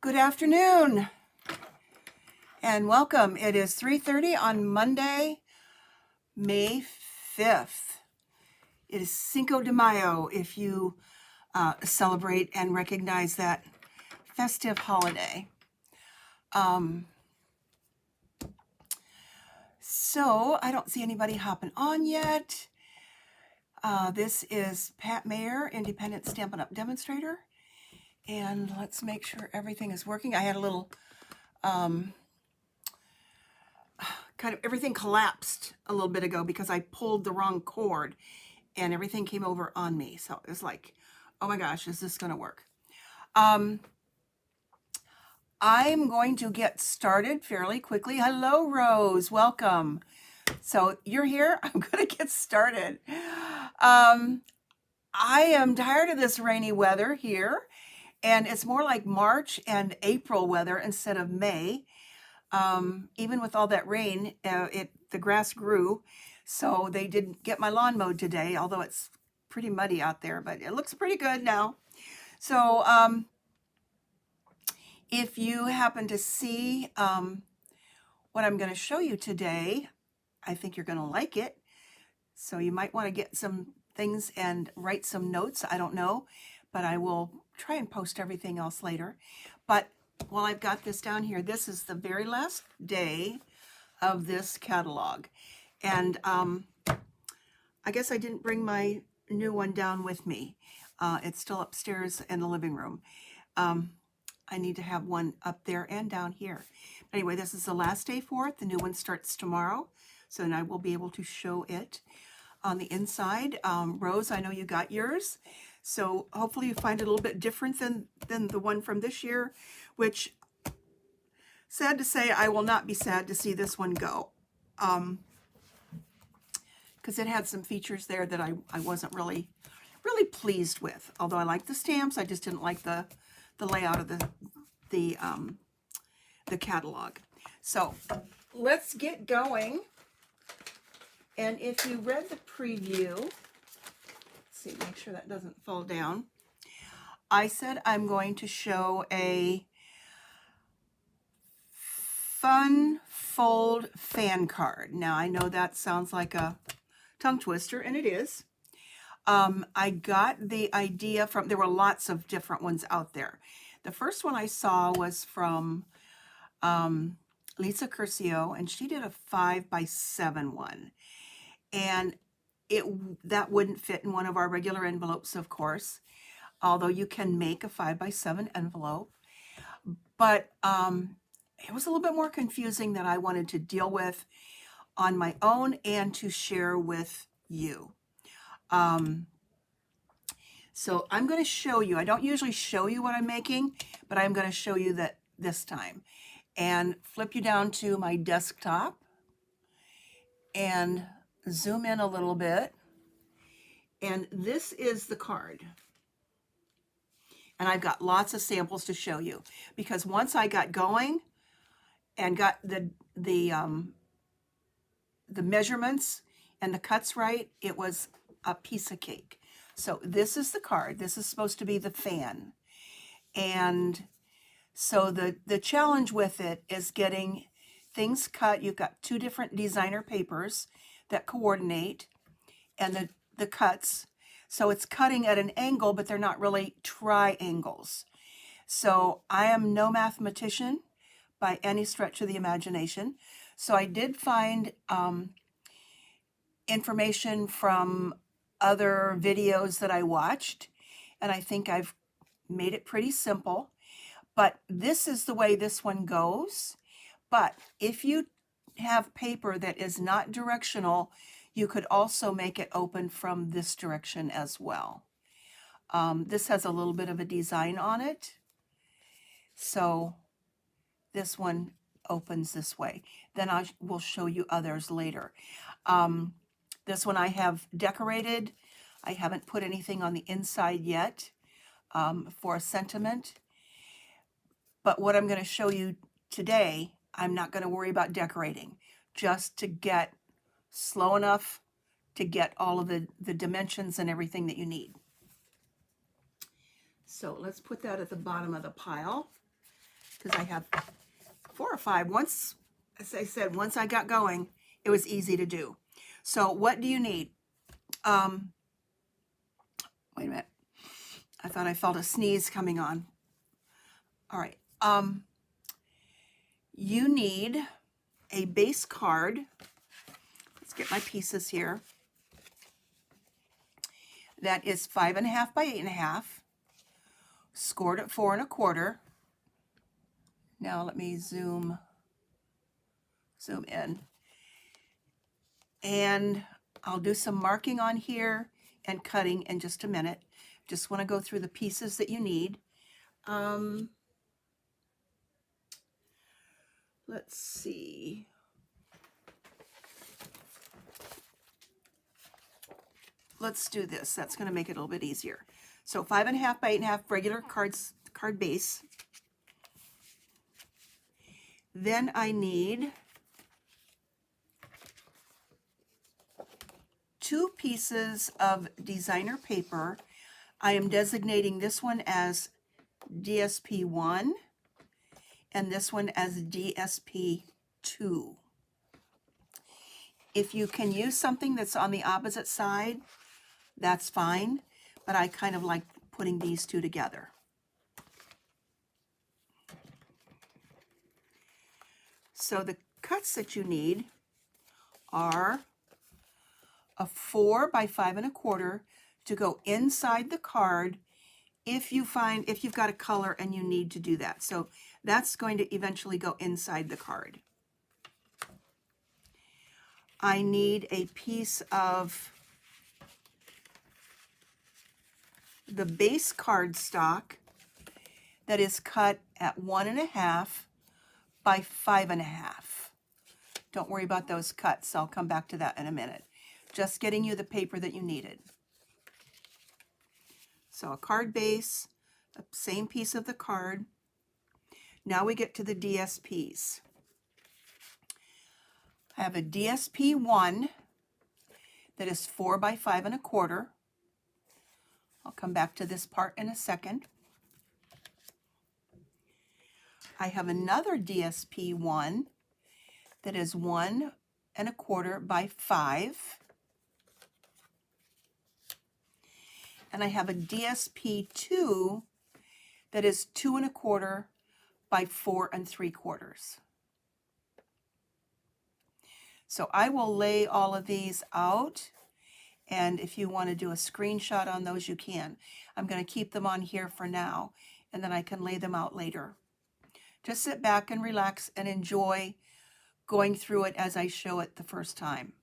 Good afternoon and welcome. It is 3:30 on Monday, May 5th. It is Cinco de Mayo if you celebrate and recognize that festive holiday. So I don't see anybody hopping on yet. This is Pat Mayer, Independent Stampin' Up! Demonstrator. And let's make sure everything is working. I had a little kind of everything collapsed a little bit ago because I pulled the wrong cord and everything came over on me. So it was like, oh my gosh, is this going to work? I'm going to get started fairly quickly. Hello, Rose. Welcome. So you're here. I'm going to get started. I am tired of this rainy weather here, and it's more like March and April weather instead of May. Even with all that rain, the grass grew, so they didn't get my lawn mowed today, although it's pretty muddy out there, but it looks pretty good now. So if you happen to see what I'm going to show you today, I think you're going to like it. So you might want to get some things and write some notes. I don't know, but I will try and post everything else later. But while I've got this down here, this is the very last day of this catalog. And I guess I didn't bring my new one down with me. It's still upstairs in the living room. I need to have one up there and down here. But anyway, this is the last day for it. The new one starts tomorrow, so then I will be able to show it on the inside. Rose, I know you got yours, so hopefully you find it a little bit different than the one from this year, which, sad to say, I will not be sad to see this one go, because it had some features there that I wasn't really pleased with. Although I like the stamps, I just didn't like the layout of the catalog. So let's get going. And if you read the preview, let's see, make sure that doesn't fall down. I said I'm going to show a fun fold fan card. Now I know that sounds like a tongue twister, and it is. I got the idea from, there were lots of different ones out there. The first one I saw was from Lisa Curcio, and she did a 5x7 one. And that wouldn't fit in one of our regular envelopes, of course, although you can make a 5x7 envelope. But it was a little bit more confusing than I wanted to deal with on my own and to share with you. So I'm going to show you. I don't usually show you what I'm making, but I'm going to show you that this time. And flip you down to my desktop and zoom in a little bit. And this is the card. And I've got lots of samples to show you, because once I got going and got the measurements and the cuts right, it was a piece of cake. So this is the card. This is supposed to be the fan. And so the challenge with it is getting things cut. You've got two different designer papers that coordinate, and the cuts. So it's cutting at an angle, but they're not really triangles. So I am no mathematician by any stretch of the imagination. So I did find information from other videos that I watched, and I think I've made it pretty simple. But this is the way this one goes. But if you have paper that is not directional, you could also make it open from this direction as well. This has a little bit of a design on it. So this one opens this way. Then I will show you others later. This one I have decorated. I haven't put anything on the inside yet for a sentiment. But what I'm going to show you today, I'm not going to worry about decorating, just to get slow enough to get all of the dimensions and everything that you need. So let's put that at the bottom of the pile. because I have 4 or 5. Once, as I said, once I got going, it was easy to do. So what do you need? Wait a minute. I thought I felt a sneeze coming on. All right. You need a base card. Let's get my pieces here. That is 5.5 by 8.5, scored at 4 1/4. Now let me zoom in. And I'll do some marking on here and cutting in just a minute. Just want to go through the pieces that you need. Let's see. Let's do this. That's going to make it a little bit easier. So 5.5 by 8.5 regular card base. Then I need 2 pieces of designer paper. I am designating this one as DSP1 and this one as DSP2. If you can use something that's on the opposite side, that's fine, but I kind of like putting these 2 together. So the cuts that you need are a 4 by 5 1/4 to go inside the card if you've got a color and you need to do that. So that's going to eventually go inside the card. I need a piece of the base cardstock that is cut at 1.5 by 5.5. Don't worry about those cuts. I'll come back to that in a minute. Just getting you the paper that you needed. So a card base, the same piece of the card. Now we get to the DSPs. I have a DSP1 that is 4 by 5 1/4. I'll come back to this part in a second. I have another DSP1 that is 1 1/4 by 5. And I have a DSP2 that is 2 1/4 by 4 3/4. So I will lay all of these out, and if you want to do a screenshot on those, you can. I'm going to keep them on here for now, and then I can lay them out later. Just sit back and relax and enjoy going through it as I show it the first time.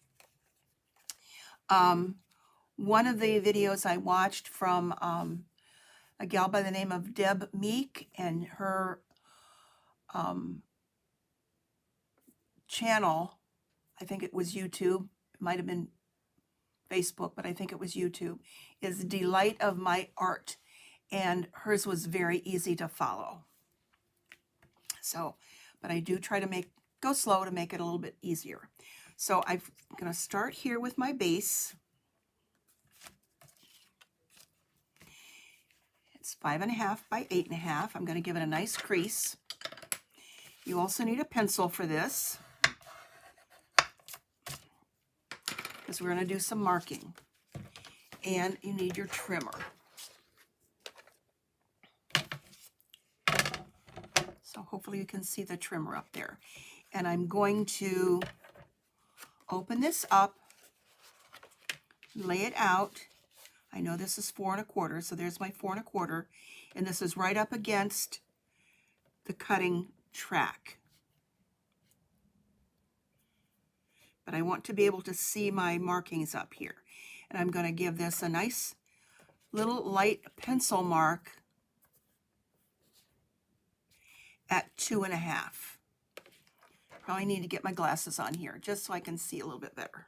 One of the videos I watched from a gal by the name of Deb Meek, and her channel, I think it was YouTube, it might have been Facebook, but I think it was YouTube, is Delight of My Art, and hers was very easy to follow. So, but I do try to go slow to make it a little bit easier. So I'm going to start here with my base. It's 5.5 by 8.5. I'm going to give it a nice crease. You also need a pencil for this, because we're going to do some marking. And you need your trimmer. So hopefully you can see the trimmer up there. And I'm going to open this up, lay it out. I know this is 4 1/4, so there's my 4 1/4, and this is right up against the cutting track. But I want to be able to see my markings up here. And I'm going to give this a nice little light pencil mark at 2.5. Probably need to get my glasses on here just so I can see a little bit better.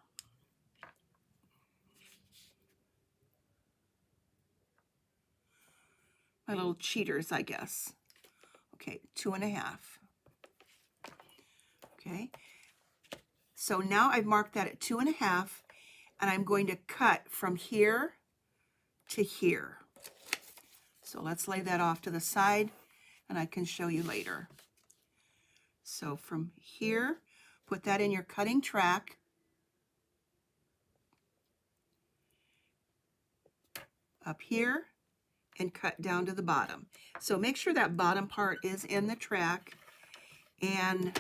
My little cheaters, I guess. Okay, 2.5. Okay, so now I've marked that at 2.5, and I'm going to cut from here to here. So let's lay that off to the side. and I can show you later. So from here, put that in your cutting track. Up here and cut down to the bottom. So make sure that bottom part is in the track. And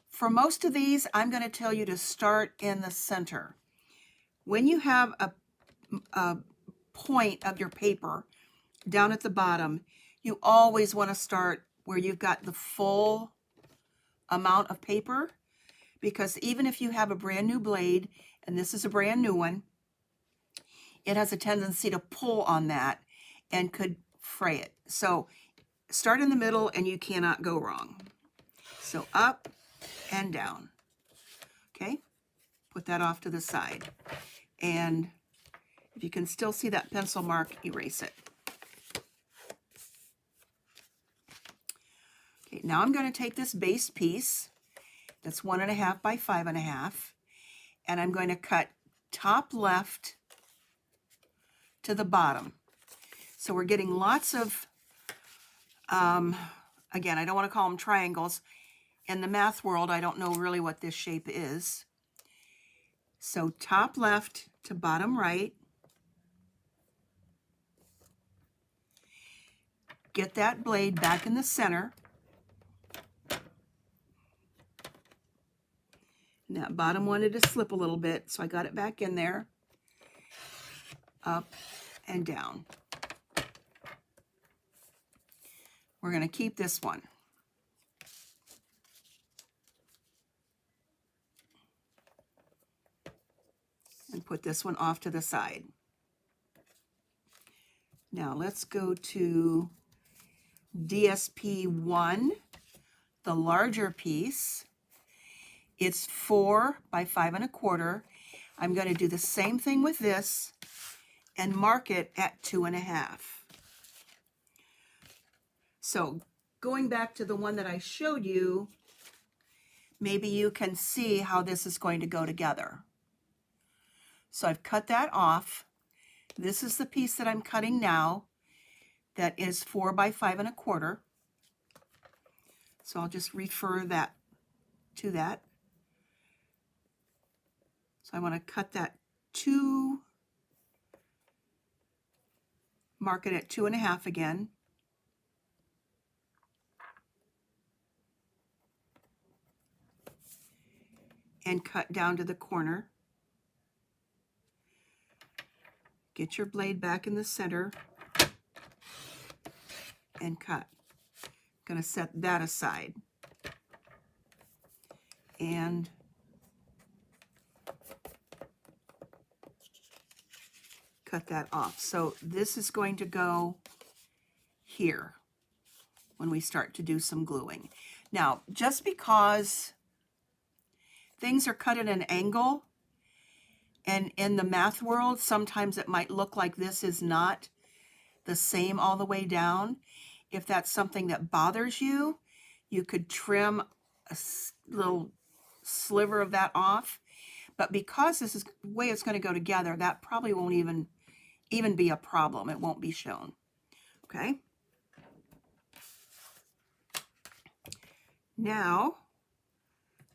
for most of these, I'm going to tell you to start in the center. When you have a point of your paper down at the bottom, you always want to start where you've got the full amount of paper, because even if you have a brand new blade, and this is a brand new one, it has a tendency to pull on that and could fray it. So start in the middle and you cannot go wrong. So up and down. Okay, put that off to the side. And if you can still see that pencil mark, erase it. Okay, now I'm going to take this base piece that's 1.5 by 5.5, and I'm going to cut top left to the bottom. So we're getting lots of, again, I don't want to call them triangles. In the math world, I don't know really what this shape is. So top left to bottom right. Get that blade back in the center. And that bottom wanted to slip a little bit, so I got it back in there. Up and down. We're going to keep this one. And put this one off to the side. Now let's go to DSP 1, the larger piece. It's 4 by 5.25. I'm going to do the same thing with this and mark it at 2.5. So going back to the one that I showed you, maybe you can see how this is going to go together. So I've cut that off. This is the piece that I'm cutting now that is 4 by 5.25. So I'll just refer that to that. So I want to cut that mark it at 2.5 again. And cut down to the corner. Get your blade back in the center and cut. I'm going to set that aside. And cut that off. So this is going to go here when we start to do some gluing. Now, just because things are cut at an angle, and in the math world, sometimes it might look like this is not the same all the way down. If that's something that bothers you, you could trim a little sliver of that off. But because this is the way it's going to go together, that probably won't even be a problem. It won't be shown. Okay. Now,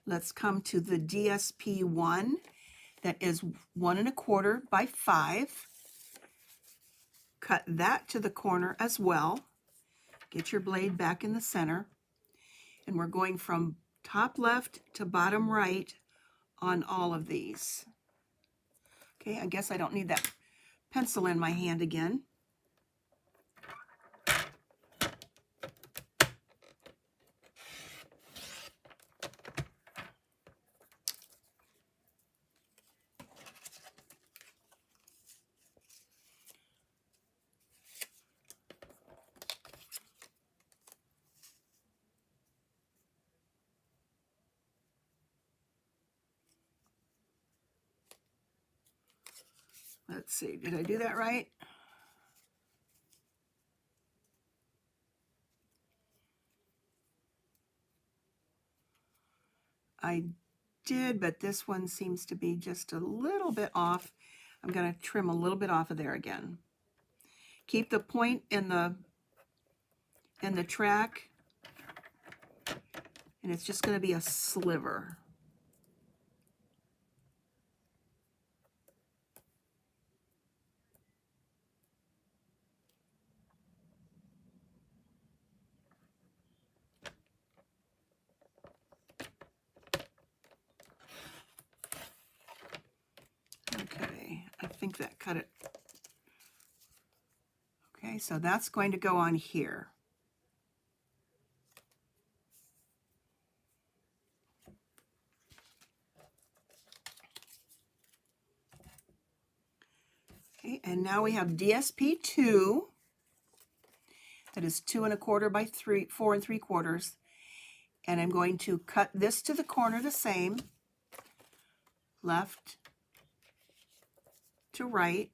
let's come to the DSP 1 that is 1.25 by 5. Cut that to the corner as well. Get your blade back in the center. And we're going from top left to bottom right on all of these. Okay, I guess I don't need that pencil in my hand again. Let's see, did I do that right? I did, but this one seems to be just a little bit off. I'm going to trim a little bit off of there again. Keep the point in the and the track, and it's just going to be a sliver. Okay, I think that cut it. Okay, so that's going to go on here. Okay, and now we have DSP 2. That is 2 1/4 by 4 3/4. And I'm going to cut this to the corner the same, left to right.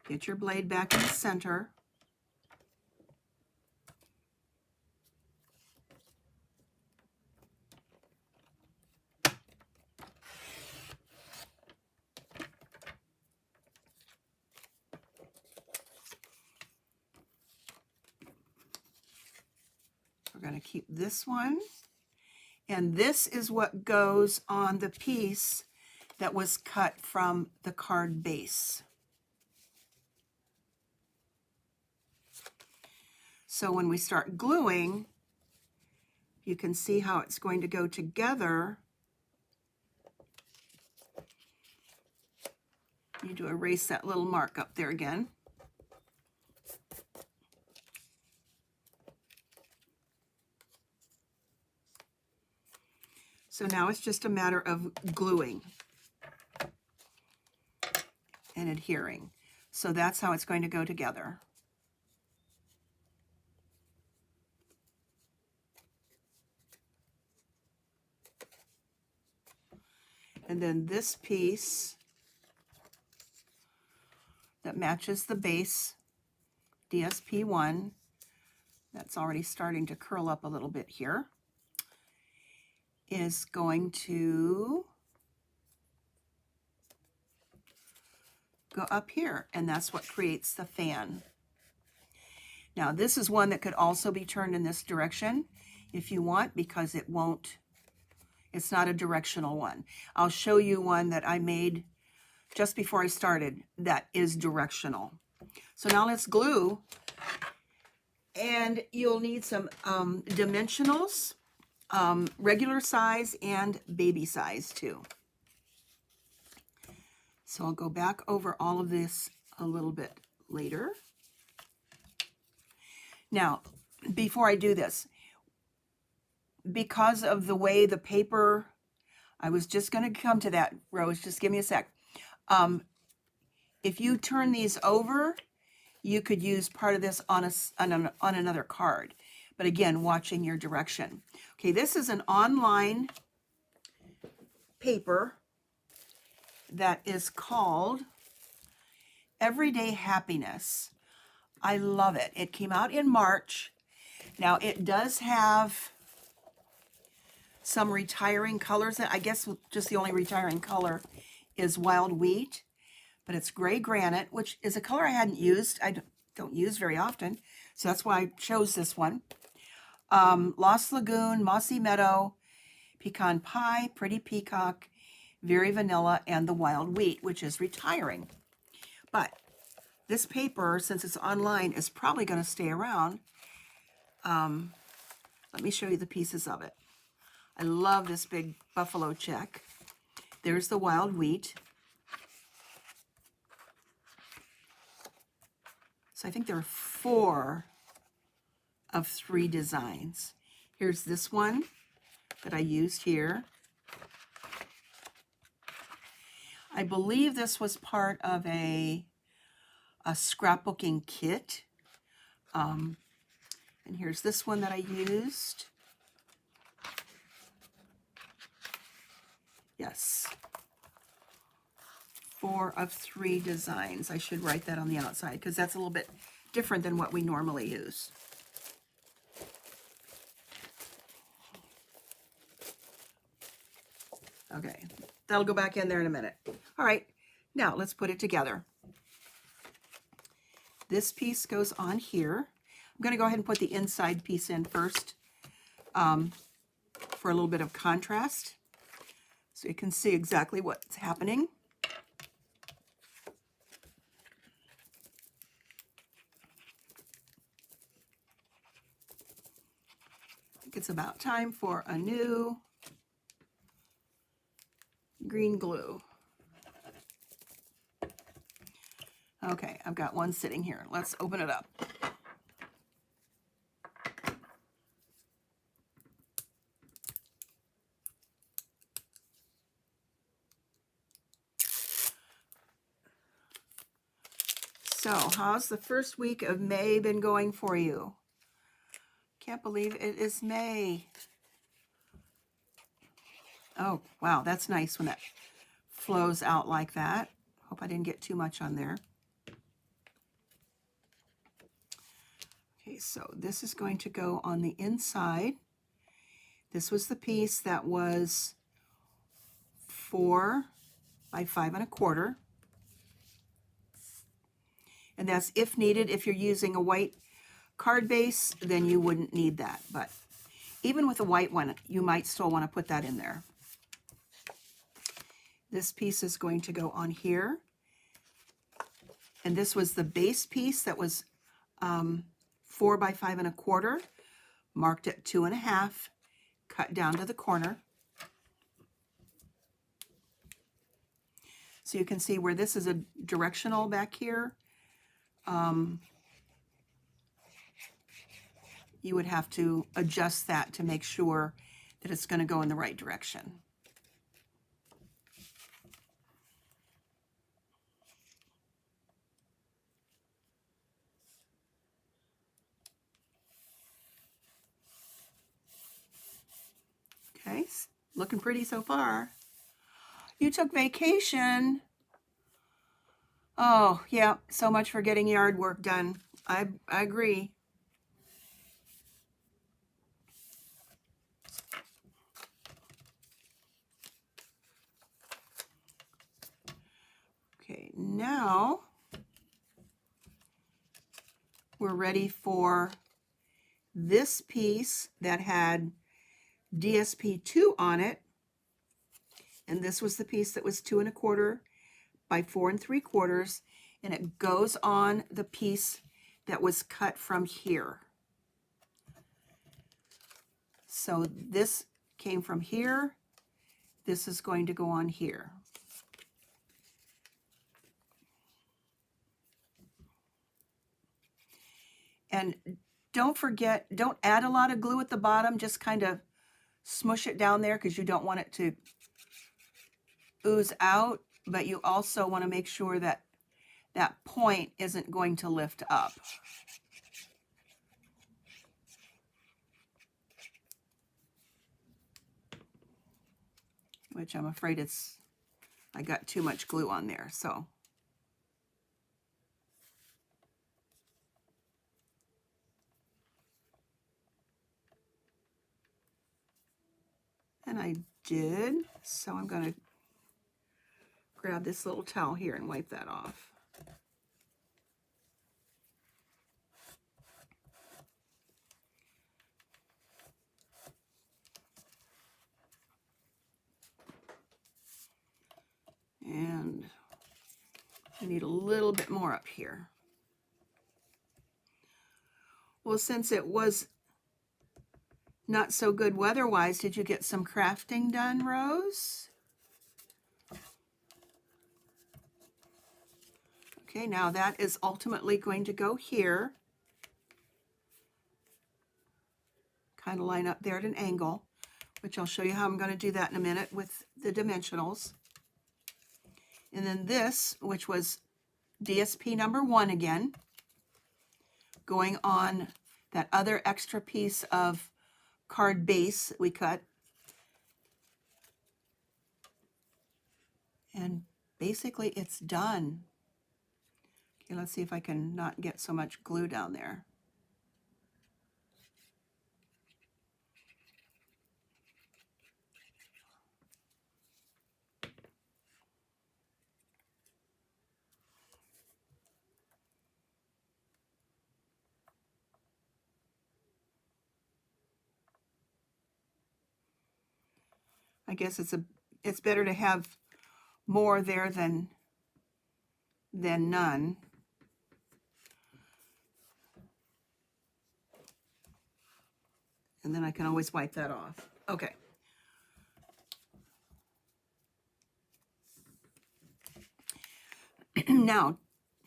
Get your blade back in the center. We're going to keep this one. And this is what goes on the piece that was cut from the card base. So when we start gluing, you can see how it's going to go together. You need to erase that little mark up there again. So now it's just a matter of gluing and adhering. So that's how it's going to go together. And then this piece that matches the base, DSP1, that's already starting to curl up a little bit here, is going to go up here, and that's what creates the fan. Now this is one that could also be turned in this direction if you want, because it won't, it's not a directional one. I'll show you one that I made just before I started that is directional. So now let's glue, and you'll need some dimensionals, regular size and baby size too. So I'll go back over all of this a little bit later. Now, before I do this, because of the way the paper, I was just going to come to that, Rose, just give me a sec. If you turn these over, you could use part of this on another card. But again, watching your direction. Okay, this is an online paper that is called Everyday Happiness. I love it. It came out in March. Now it does have some retiring colors. I guess just the only retiring color is wild wheat, but it's gray granite, which is a color I hadn't used. I don't use very often, so that's why I chose this one. Lost Lagoon, Mossy Meadow, Pecan Pie, Pretty Peacock, Very Vanilla, and the Wild Wheat, which is retiring. But this paper, since it's online, is probably going to stay around. Let me show you the pieces of it. I love this big buffalo check. There's the Wild Wheat. So I think there are 4 of 3 designs. Here's this one that I used here. I believe this was part of a scrapbooking kit. And here's this one that I used. Yes. 4 of 3 designs. I should write that on the outside because that's a little bit different than what we normally use. Okay, that'll go back in there in a minute. All right, now let's put it together. This piece goes on here. I'm going to go ahead and put the inside piece in first for a little bit of contrast so you can see exactly what's happening. I think it's about time for a new green glue. Okay, I've got one sitting here. Let's open it up. So, how's the first week of May been going for you? Can't believe it is May. Oh, wow, that's nice when that flows out like that. Hope I didn't get too much on there. Okay, so this is going to go on the inside. This was the piece that was 4 by 5 1/4. And that's if needed. If you're using a white card base, then you wouldn't need that. But even with a white one, you might still want to put that in there. This piece is going to go on here. And this was the base piece that was 4 by 5 1/4, marked at 2 1/2, cut down to the corner. So you can see where this is a directional back here. You would have to adjust that to make sure that it's going to go in the right direction. Okay, looking pretty so far. You took vacation. Oh, yeah, so much for getting yard work done. I agree. Okay, now we're ready for this piece that had DSP2 on it. And this was the piece that was 2 1/4 by 4 3/4. And it goes on the piece that was cut from here. So this came from here. This is going to go on here. And don't forget, don't add a lot of glue at the bottom. Just kind of smush it down there because you don't want it to ooze out. But you also want to make sure that that point isn't going to lift up. Which I'm afraid I got too much glue on there, so. And I did, so I'm going to grab this little towel here and wipe that off. And I need a little bit more up here. Well, since it was not so good weather-wise, did you get some crafting done, Rose? Okay, now that is ultimately going to go here. Kind of line up there at an angle, which I'll show you how I'm going to do that in a minute with the dimensionals. And then this, which was DSP number 1 again, going on that other extra piece of card base that we cut. And basically it's done. Okay, let's see if I can not get so much glue down there. I guess it's better to have more there than none. And then I can always wipe that off. Okay. Now,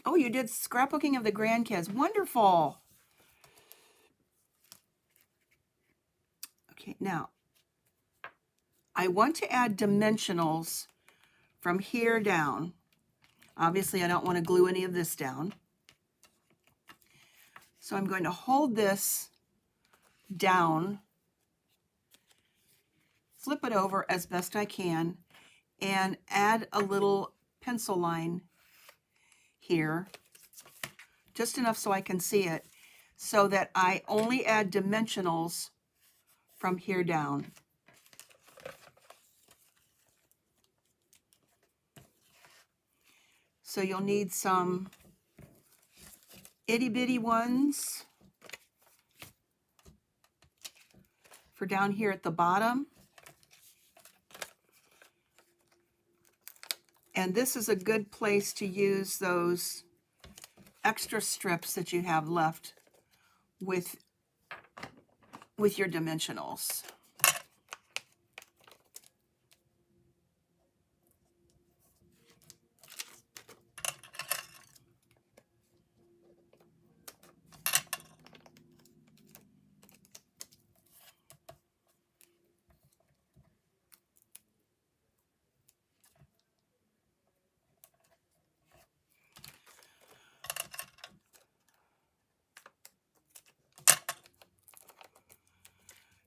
oh, you did scrapbooking of the grandkids. Wonderful. Okay, now, I want to add dimensionals from here down. Obviously, I don't want to glue any of this down. So I'm going to hold this down, flip it over as best I can, and add a little pencil line here, just enough so I can see it, so that I only add dimensionals from here down. So you'll need some itty bitty ones for down here at the bottom. And this is a good place to use those extra strips that you have left with your dimensionals.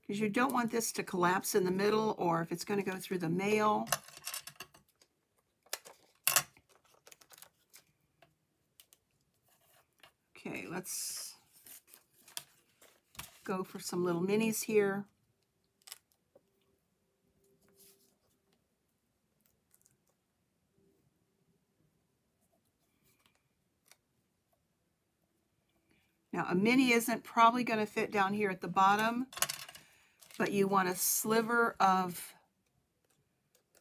Because you don't want this to collapse in the middle, or if it's going to go through the mail. Okay, let's go for some little minis here. Now, a mini isn't probably going to fit down here at the bottom, but you want a sliver of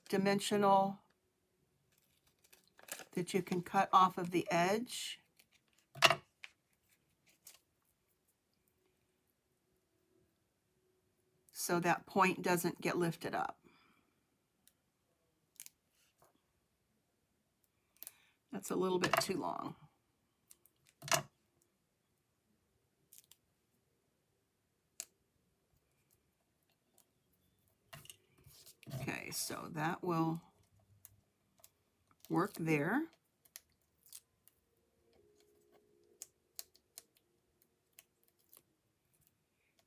dimensional that you can cut off of the edge. So that point doesn't get lifted up. That's a little bit too long. Okay, so that will work there.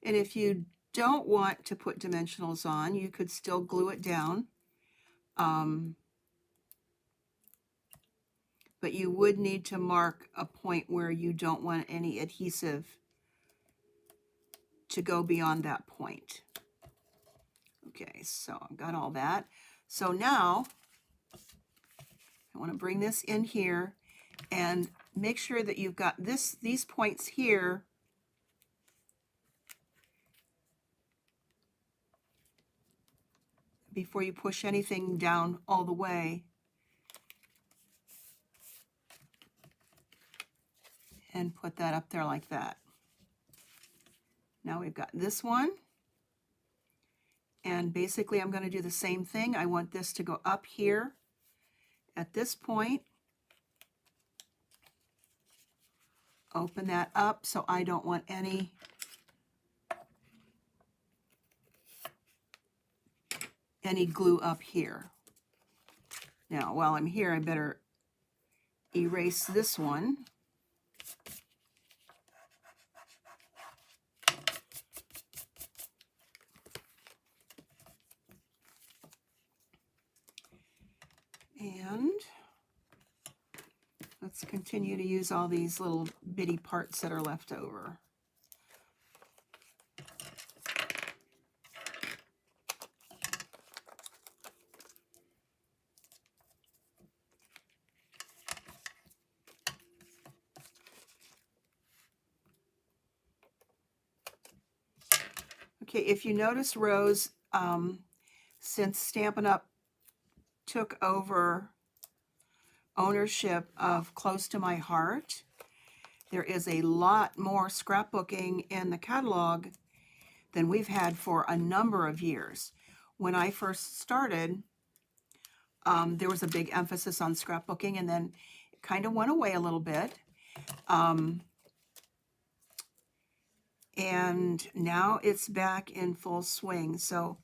And if you don't want to put dimensionals on, you could still glue it down. But you would need to mark a point where you don't want any adhesive to go beyond that point. Okay, so I've got all that. So now I want to bring this in here and make sure that you've got these points here before you push anything down all the way. And put that up there like that. Now we've got this one. And basically I'm going to do the same thing. I want this to go up here at this point. Open that up, so I don't want any glue up here. Now while I'm here, I better erase this one. And let's continue to use all these little bitty parts that are left over. Okay, if you notice, Rose, since Stampin' Up! Took over ownership of Close to My Heart, there is a lot more scrapbooking in the catalog than we've had for a number of years. When I first started, there was a big emphasis on scrapbooking, and then it kind of went away a little bit. And now it's back in full swing. So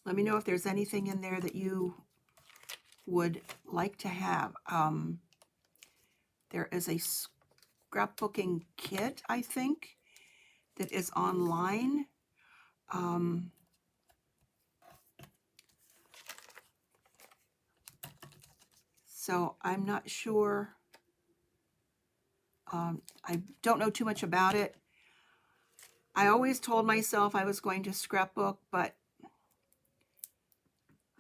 let me know if there's anything in there that you would like to have. There is a scrapbooking kit, I think, that is online. So I'm not sure. I don't know too much about it. I always told myself I was going to scrapbook, but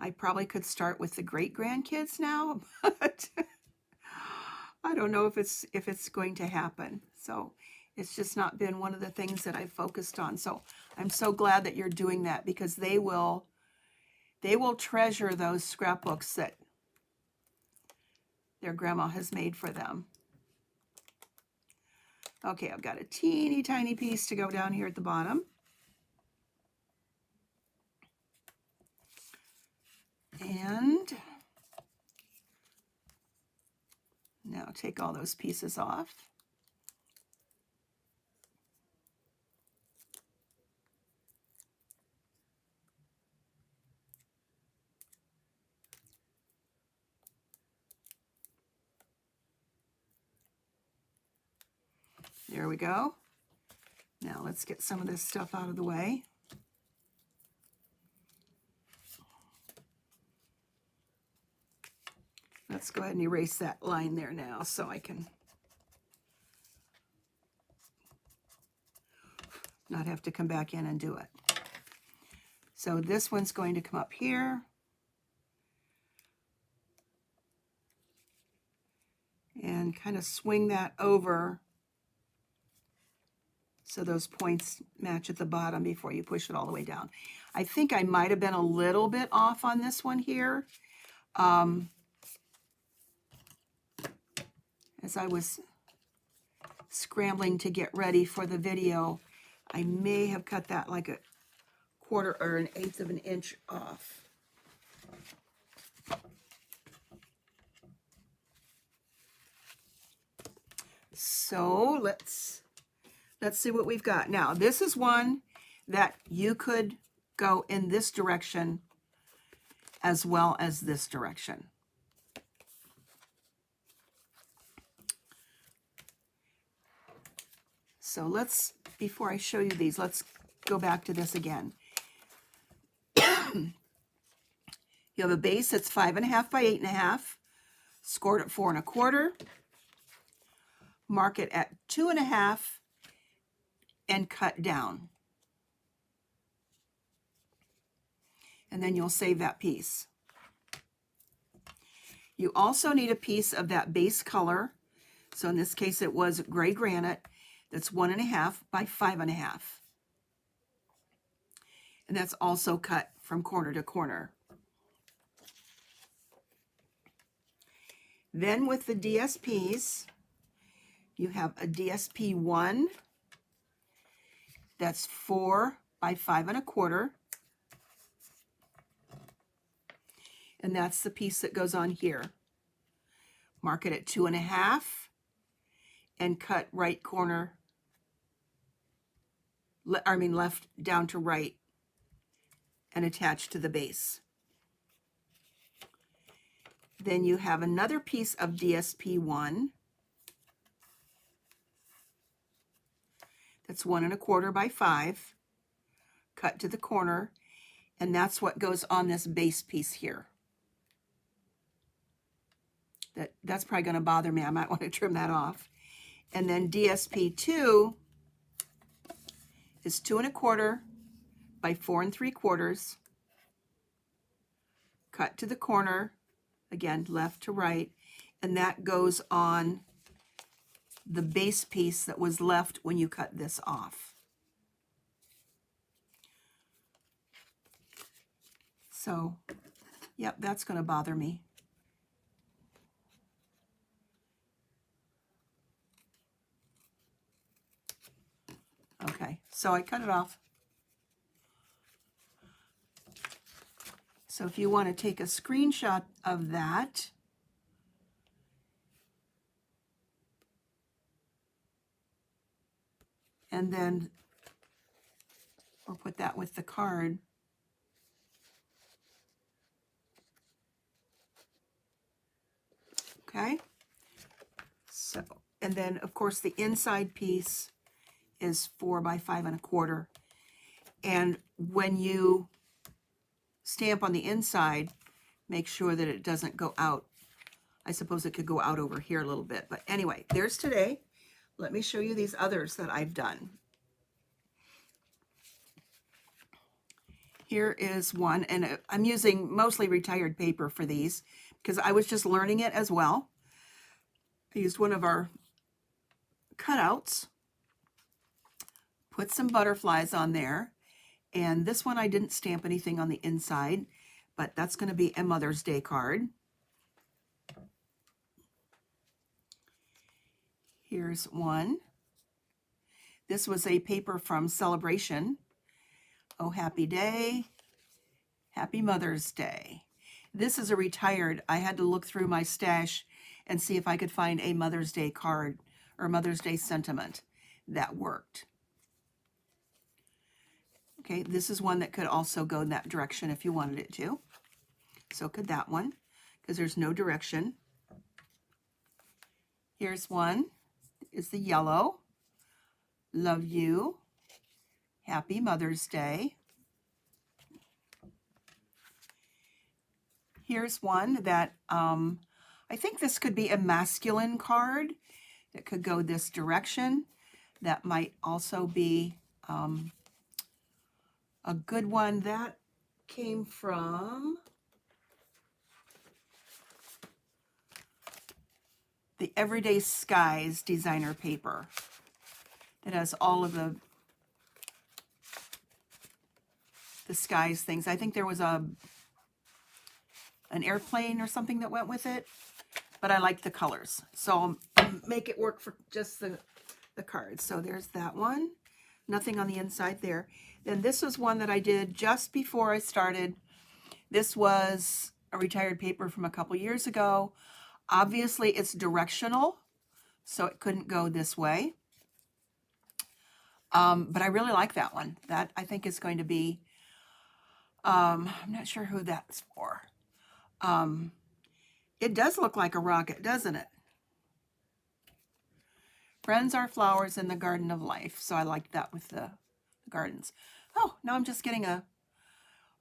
I probably could start with the great-grandkids now, but I don't know if it's going to happen. So it's just not been one of the things that I've focused on. So I'm so glad that you're doing that, because they will treasure those scrapbooks that their grandma has made for them. Okay, I've got a teeny tiny piece to go down here at the bottom. And now take all those pieces off. There we go. Now let's get some of this stuff out of the way. Let's go ahead and erase that line there now so I can not have to come back in and do it. So this one's going to come up here. And kind of swing that over so those points match at the bottom before you push it all the way down. I think I might have been a little bit off on this one here. As I was scrambling to get ready for the video, I may have cut that like a quarter or an eighth of an inch off. So let's see what we've got. Now, this is one that you could go in this direction as well as this direction. So let's, before I show you these, let's go back to this again. You have a base that's 5.5 by 8.5, scored at 4 1/4. Mark it at 2.5 and cut down. And then you'll save that piece. You also need a piece of that base color. So in this case, it was gray granite. That's 1.5 by 5.5. And that's also cut from corner to corner. Then with the DSPs, you have a DSP 1 that's 4 by 5 1/4. And that's the piece that goes on here. Mark it at 2.5 and cut right corner, left down to right and attach to the base. Then you have another piece of DSP 1 that's 1 1/4 by 5, cut to the corner, and that's what goes on this base piece here. That's probably going to bother me. I might want to trim that off. And then DSP 2 is 2 1/4 by 4 3/4, cut to the corner, again, left to right, and that goes on the base piece that was left when you cut this off. So, yep, that's going to bother me. Okay, so I cut it off. So if you want to take a screenshot of that, and then, or put that with the card. Okay, so, and then of course the inside piece is 4 by 5 1/4. And when you stamp on the inside, make sure that it doesn't go out. I suppose it could go out over here a little bit, but anyway, there's today. Let me show you these others that I've done. Here is one, and I'm using mostly retired paper for these because I was just learning it as well. I used one of our cutouts, put some butterflies on there, and this one I didn't stamp anything on the inside, but that's going to be a Mother's Day card. Here's one. This was a paper from Celebration. Oh, happy day. Happy Mother's Day. This is a retired. I had to look through my stash and see if I could find a Mother's Day card or Mother's Day sentiment that worked. Okay, this is one that could also go in that direction if you wanted it to. So could that one, because there's no direction. Here's one. Is the yellow. Love you. Happy Mother's Day. Here's one that I think this could be a masculine card that could go this direction. That might also be a good one. That came from the Everyday Skies designer paper that has all of the skies things. I think there was an airplane or something that went with it, but I like the colors, so I'll make it work for just the cards. So there's that one. Nothing on the inside there. Then this was one that I did just before I started. This was a retired paper from a couple years ago. Obviously it's directional, so it couldn't go this way. But I really like that one. That I think is going to be, I'm not sure who that's for. It does look like a rocket, doesn't it? Friends are flowers in the garden of life. So I like that with the gardens. Oh, now I'm just getting a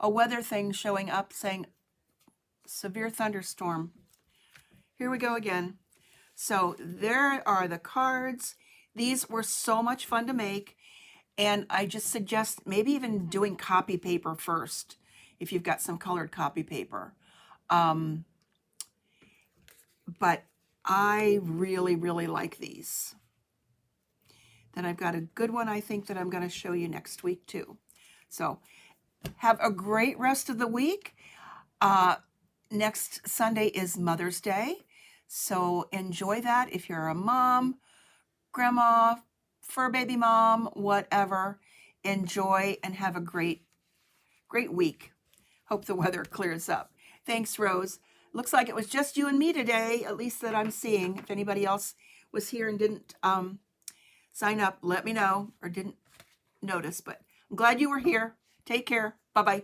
weather thing showing up saying severe thunderstorm. Here we go again. So there are the cards. These were so much fun to make. And I just suggest maybe even doing copy paper first if you've got some colored copy paper. But I really, really like these. Then I've got a good one I think that I'm going to show you next week too. So have a great rest of the week. Next Sunday is Mother's Day. So enjoy that if you're a mom, grandma, fur baby mom, whatever. Enjoy and have a great week. Hope the weather clears up. Thanks, Rose. Looks like it was just you and me today, at least that I'm seeing. If anybody else was here and didn't sign up, let me know, or didn't notice. But I'm glad you were here. Take care. Bye-bye.